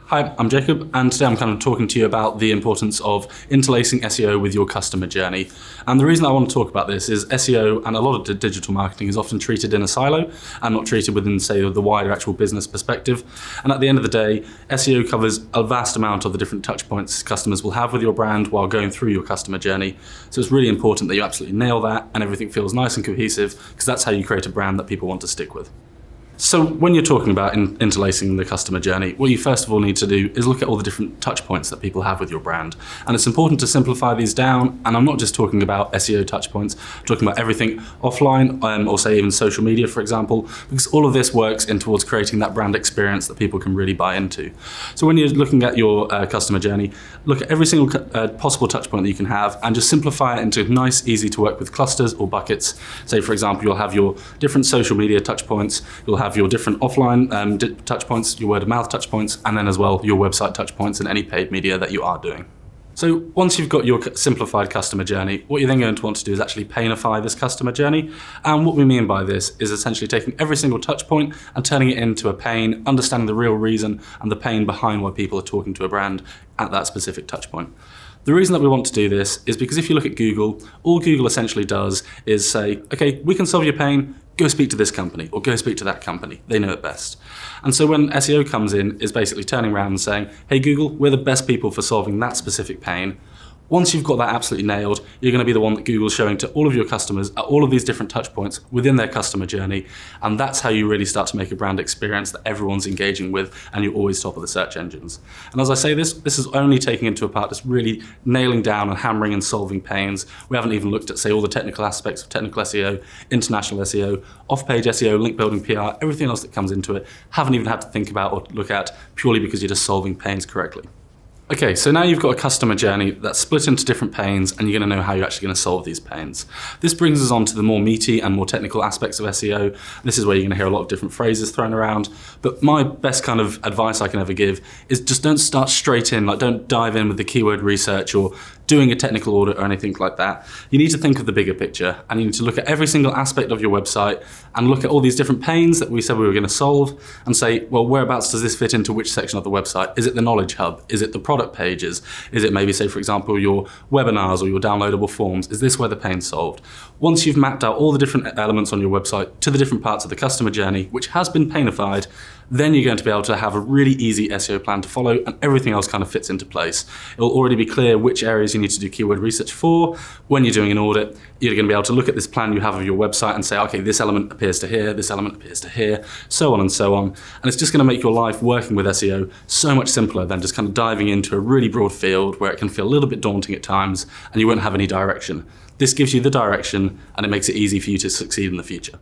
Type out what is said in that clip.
Hi, I'm Jacob, and today I'm kind of talking to you about the importance of interlacing SEO with your customer journey. And the reason I want to talk about this is SEO and a lot of digital marketing is often treated in a silo and not treated within, say, the wider actual business perspective. And at the end of the day, SEO covers a vast amount of the different touch points customers will have with your brand while going through your customer journey. So it's really important that you absolutely nail that and everything feels nice and cohesive, because that's how you create a brand that people want to stick with. So when you're talking about interlacing the customer journey, what you first of all need to do is look at all the different touch points that people have with your brand. And it's important to simplify these down. And I'm not just talking about SEO touch points, I'm talking about everything offline, or say even social media, for example, because all of this works in towards creating that brand experience that people can really buy into. So when you're looking at your customer journey, look at every single possible touch point that you can have and just simplify it into nice, easy to work with clusters or buckets. Say, for example, you'll have your different social media touch points, you'll have your different offline touch points, your word of mouth touch points, and then as well your website touch points and any paid media that you are doing. So once you've got your simplified customer journey, what you're then going to want to do is actually painify this customer journey. And what we mean by this is essentially taking every single touch point and turning it into a pain, understanding the real reason and the pain behind why people are talking to a brand at that specific touch point. The reason that we want to do this is because if you look at Google, all Google essentially does is say, okay, we can solve your pain, go speak to this company or go speak to that company. They know it best. And so when SEO comes in, is basically turning around and saying, hey Google, we're the best people for solving that specific pain. Once you've got that absolutely nailed, you're going to be the one that Google's showing to all of your customers at all of these different touch points within their customer journey. And that's how you really start to make a brand experience that everyone's engaging with and you're always top of the search engines. And as I say this is only taking into account just really nailing down and hammering and solving pains. We haven't even looked at, say, all the technical aspects of technical SEO, international SEO, off-page SEO, link building, PR, everything else that comes into it. Haven't even had to think about or look at purely because you're just solving pains correctly. Okay, so now you've got a customer journey that's split into different pains and you're going to know how you're actually going to solve these pains. This brings us on to the more meaty and more technical aspects of SEO. This is where you're going to hear a lot of different phrases thrown around, but my best kind of advice I can ever give is just don't start straight in, like don't dive in with the keyword research or doing a technical audit or anything like that. You need to think of the bigger picture and you need to look at every single aspect of your website and look at all these different pains that we said we were going to solve and say, well, whereabouts does this fit into which section of the website? Is it the knowledge hub? Is it the product pages? Is it maybe, say, for example, your webinars or your downloadable forms? Is this where the pain's solved? Once you've mapped out all the different elements on your website to the different parts of the customer journey, which has been painified, then you're going to be able to have a really easy SEO plan to follow and everything else kind of fits into place. It'll already be clear which areas you need to do keyword research for. When you're doing an audit, you're going to be able to look at this plan you have of your website and say, okay, this element appears to here, this element appears to here, so on and so on. And it's just going to make your life working with SEO so much simpler than just kind of diving into a really broad field where it can feel a little bit daunting at times and you won't have any direction. This gives you the direction and it makes it easy for you to succeed in the future.